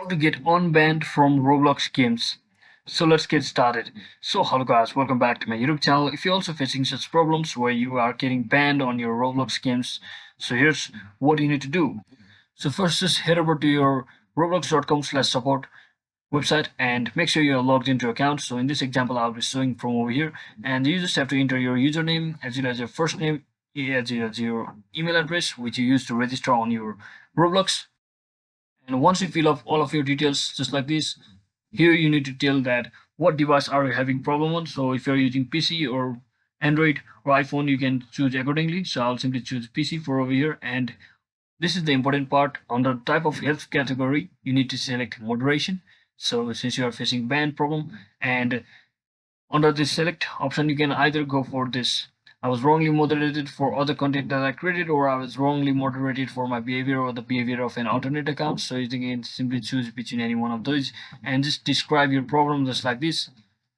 to get unbanned from Roblox games. So let's get started. So hello guys, welcome back to my YouTube channel. If you're also facing such problems where you are getting banned on your Roblox games, so here's what you need to do. So first just head over to your roblox.com/support website and make sure you're logged into your account. So in this example, I'll be showing from over here, and you just have to enter your username as well as your first name as well as your email address which you use to register on your Roblox. And once you fill up all of your details just like this, here you need to tell that what device are you having problem on. So if you're using PC or Android or iPhone, you can choose accordingly. So I'll simply choose PC for over here. And this is the important part. Under type of health category, you need to select moderation. So since you are facing ban problem, and under this select option, you can either go for this I was wrongly moderated for other content that I created, or I was wrongly moderated for my behavior or the behavior of an alternate account. So you can simply choose between any one of those and just describe your problem just like this.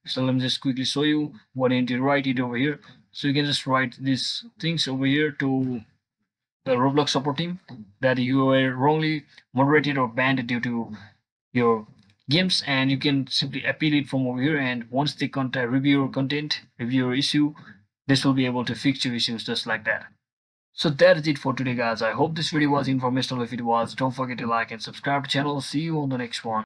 So let me just quickly show you what I need to write it over here. So you can just write these things over here to the Roblox support team that you were wrongly moderated or banned due to your games, and you can simply appeal it from over here. And once they review your content, review your issue, this will be able to fix your issues just like that. So that is it for today guys. I hope this video was informational. If it was, don't forget to like and subscribe to the channel. See you on the next one.